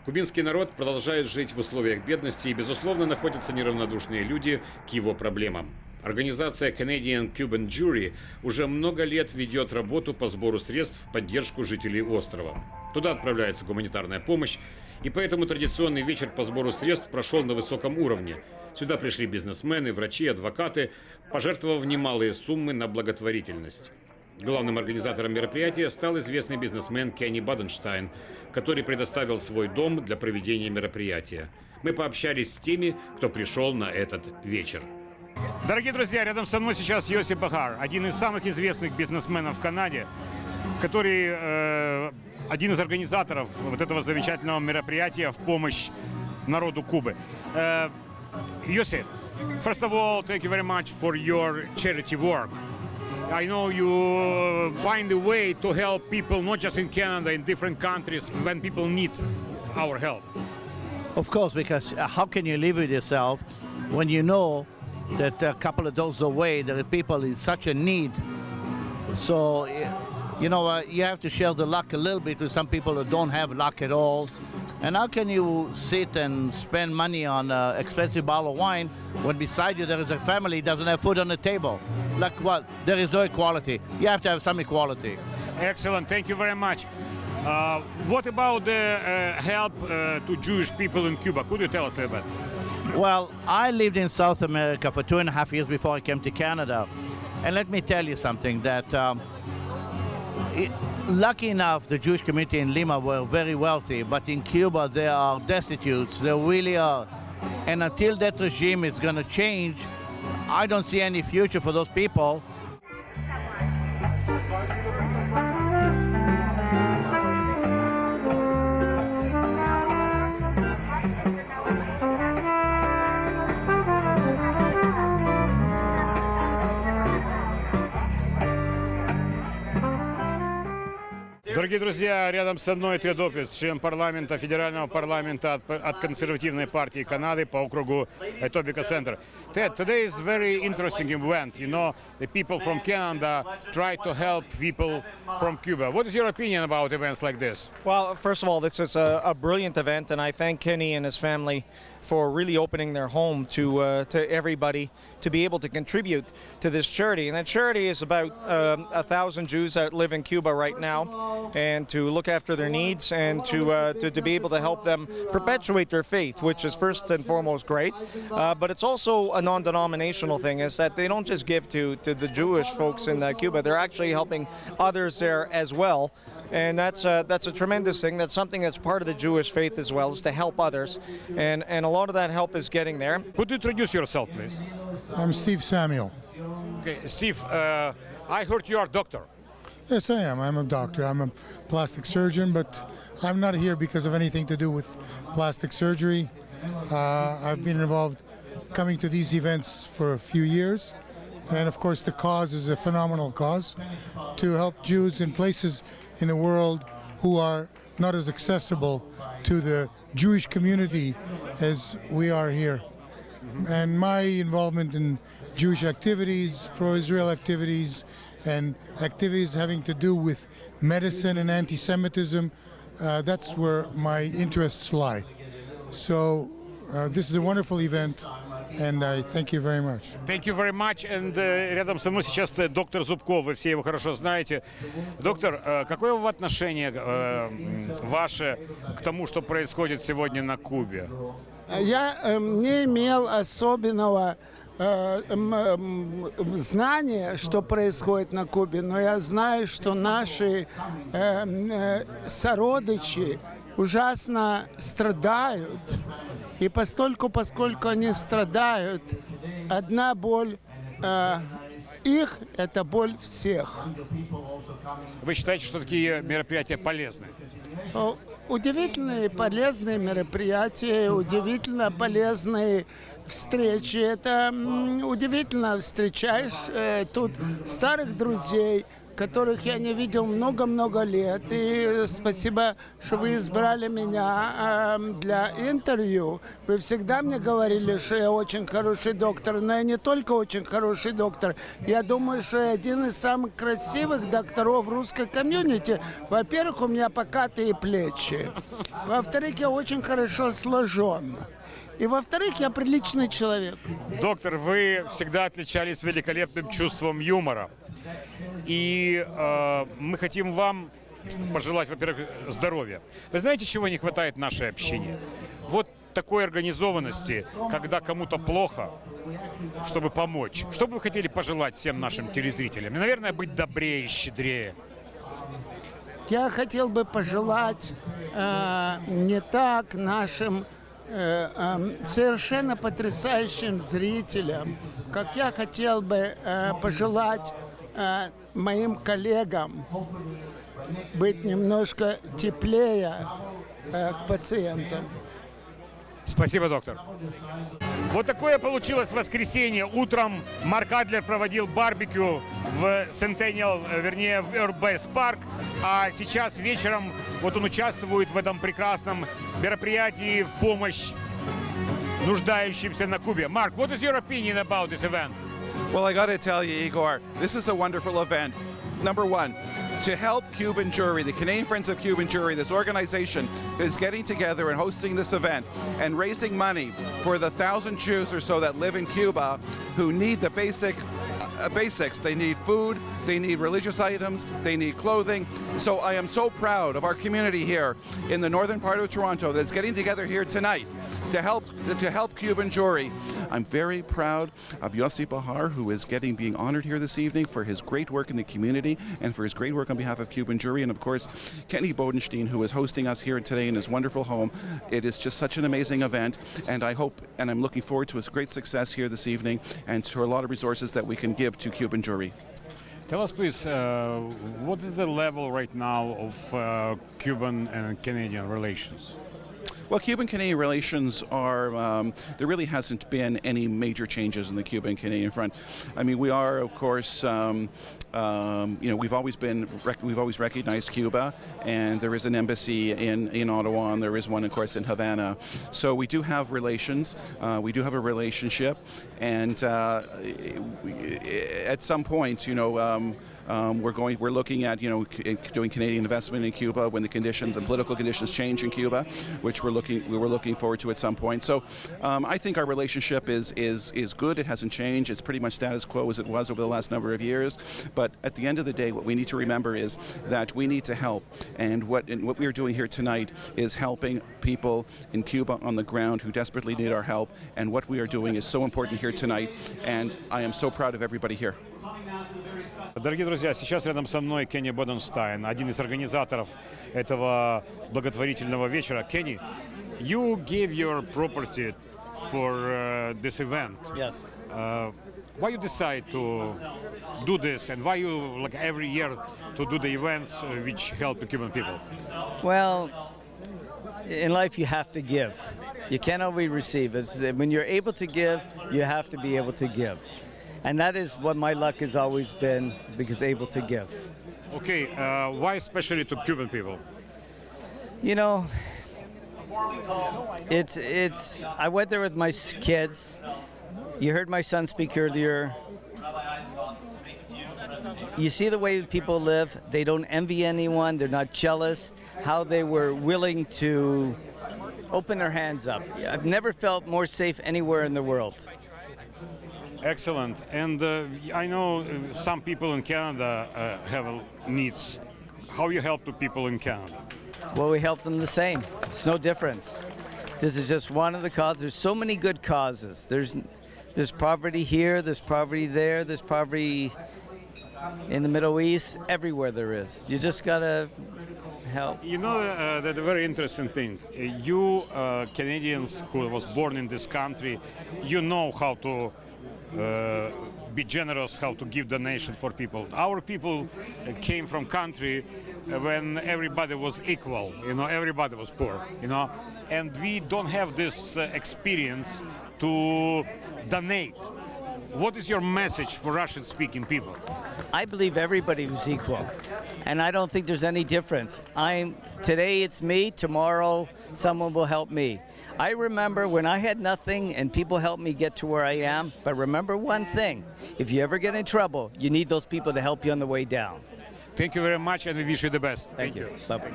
Кубинский народ продолжает жить в условиях бедности и, безусловно, находятся неравнодушные люди к его проблемам. Организация Canadian Cuban Jury уже много лет ведет работу по сбору средств в поддержку жителей острова. Туда отправляется гуманитарная помощь, и поэтому традиционный вечер по сбору средств прошел на высоком уровне. Сюда пришли бизнесмены, врачи, адвокаты, пожертвовав немалые суммы на благотворительность. Главным организатором мероприятия стал известный бизнесмен Кенни Баденштайн, который предоставил свой дом для проведения мероприятия. Мы пообщались с теми, кто пришел на этот вечер. Дорогие друзья, рядом со мной сейчас Йосип Бахар, один из самых известных бизнесменов в Канаде, который один из организаторов вот этого замечательного мероприятия в помощь народу Кубы. Йосип, first of all, thank you very much for your charity work. I know you find a way to help people, not just in Canada, in different countries, when people need our help. Of course, because how can you live with yourself when you know that a couple of doors away there are people in such a need? So, you know, you have to share the luck a little bit with some people who don't have luck at all. And how can you sit and spend money on an expensive bottle of wine when beside you there is a family that doesn't have food on the table? Like what? There is no equality. You have to have some equality. Excellent. Thank you very much. What about the help to Jewish people in Cuba? Could you tell us a little bit? Well, I lived in South America for 2.5 years before I came to Canada. And let me tell you something, that lucky enough, the Jewish community in Lima were very wealthy, but in Cuba they are destitute. They really are. And until that regime is going to change, I don't see any future for those people. Дорогие друзья, рядом со мной Тед Опец, член парламента, федерального парламента от консервативной партии Канады по округу Etobicoke Center. Ted, today is very interesting event. You know, the people from Canada try to help people from Cuba. What is your opinion about events like this? Well, first of all, this is a brilliant event, and I thank Kenny and his family for really opening their home to everybody to be able to contribute to this charity. And that charity is about 1,000 Jews that live in Cuba right now, and to look after their needs and to be able to help them perpetuate their faith, which is first and foremost great. But it's also a non-denominational thing, is that they don't just give to the Jewish folks in Cuba, they're actually helping others there as well. And that's a tremendous thing. That's something that's part of the Jewish faith as well, is to help others. And a lot of that help is getting there. Could you introduce yourself, please? I'm Steve Samuel. Okay, Steve, I heard you are a doctor. Yes, I am. I'm a doctor. I'm a plastic surgeon, but I'm not here because of anything to do with plastic surgery. I've been involved coming to these events for a few years. And of course, the cause is a phenomenal cause to help Jews in places in the world who are not as accessible to the Jewish community as we are here. And my involvement in Jewish activities, pro-Israel activities, and activities having to do with medicine and anti-Semitism, that's where my interests lie. So this is a wonderful event, and I thank you very much. Thank you very much. And рядом со мной сейчас доктор Зубков, вы все его хорошо знаете. Доктор, какое отношение ваше к тому, что происходит сегодня на Кубе? Я не имел особенного знания, что происходит на Кубе, но я знаю, что наши сородичи ужасно страдают. И поскольку они страдают, одна боль их – это боль всех. Вы считаете, что такие мероприятия полезны? Удивительные полезные мероприятия, удивительно полезные встречи. Это удивительно, встречаешь тут старых друзей, которых я не видел много-много лет. И спасибо, что вы избрали меня для интервью. Вы всегда мне говорили, что я очень хороший доктор, но я не только очень хороший доктор. Я думаю, что я один из самых красивых докторов русской комьюнити. Во-первых, у меня покатые плечи. Во-вторых, я очень хорошо сложен. И во-вторых, я приличный человек. Доктор, вы всегда отличались великолепным чувством юмора. И мы хотим вам пожелать, во-первых, здоровья. Вы знаете, чего не хватает нашей общине? Вот такой организованности, когда кому-то плохо, чтобы помочь. Что бы вы хотели пожелать всем нашим телезрителям? И, наверное, быть добрее, щедрее. Я хотел бы пожелать не так нашим совершенно потрясающим зрителям, как я хотел бы пожелать моим коллегам быть немножко теплее к пациентам. Спасибо, доктор. Вот такое получилось воскресенье. Утром Марк Адлер проводил барбекю в Centennial, вернее, в Earth-Base Park. А сейчас вечером вот он участвует в этом прекрасном мероприятии в помощь нуждающимся на Кубе. Марк, what is your opinion about this event? Well, I got to tell you, Igor, this is a wonderful event. Number one, to help Cuban Jewry, the Canadian Friends of Cuban Jewry, this organization that is getting together and hosting this event and raising money for the 1,000 Jews or so that live in Cuba who need the basics. They need food, they need religious items, they need clothing. So I am so proud of our community here in the northern part of Toronto that's getting together here tonight to help Cuban Jewry. I'm very proud of Yossi Bahar, who is being honored here this evening for his great work in the community and for his great work on behalf of Cuban Jewry. And of course, Kenny Bodenstein, who is hosting us here today in his wonderful home. It is just such an amazing event, and I hope and I'm looking forward to a great success here this evening and to a lot of resources that we can give to Cuban Jewry. Tell us, please, what is the level right now of Cuban and Canadian relations? Well, Cuban-Canadian relations are, there really hasn't been any major changes in the Cuban-Canadian front. I mean, we are, of course, we've always recognized Cuba, and there is an embassy in Ottawa, and there is one, of course, in Havana. So we do have relations, we do have a relationship, and at some point, we're looking at doing Canadian investment in Cuba when the conditions and political conditions change in Cuba, which we were looking forward to at some point. So I think our relationship is good. It hasn't changed. It's pretty much status quo as it was over the last number of years. But at the end of the day, what we need to remember is that we need to help, and what we are doing here tonight is helping people in Cuba on the ground who desperately need our help. And what we are doing is so important here tonight, and I am so proud of everybody here. Дорогие друзья, сейчас рядом со мной Кенни Боденстайн, один из организаторов этого благотворительного вечера. Kenny, you gave your property for this event. Yes. Why you decide to do this, and why you every year to do the events which help the Cuban people? Well, in life you have to give. You can't always receive. When you're able to give, you have to be able to give. And that is what my luck has always been, because able to give. Okay, why especially to Cuban people? You know, it's. I went there with my kids. You heard my son speak earlier. You see the way people live. They don't envy anyone. They're not jealous. How they were willing to open their hands up. I've never felt more safe anywhere in the world. Excellent. And I know some people in Canada have needs. How you help the people in Canada? Well, we help them the same. It's no difference. This is just one of the causes. There's so many good causes. There's poverty here, there's poverty there, there's poverty in the Middle East. Everywhere there is. You just gotta help. You know, that's a very interesting thing. You Canadians who was born in this country, you know how to be generous, how to give donation for people. Our people came from country when everybody was equal, everybody was poor, and we don't have this experience to donate. what is your message for Russian-speaking people? I believe everybody was equal, and I don't think there's any difference. Today it's me, tomorrow someone will help me. I remember when I had nothing and people helped me get to where I am, but remember one thing, if you ever get in trouble, you need those people to help you on the way down. Thank you very much, and we wish you the best. Thank you. Bye-bye.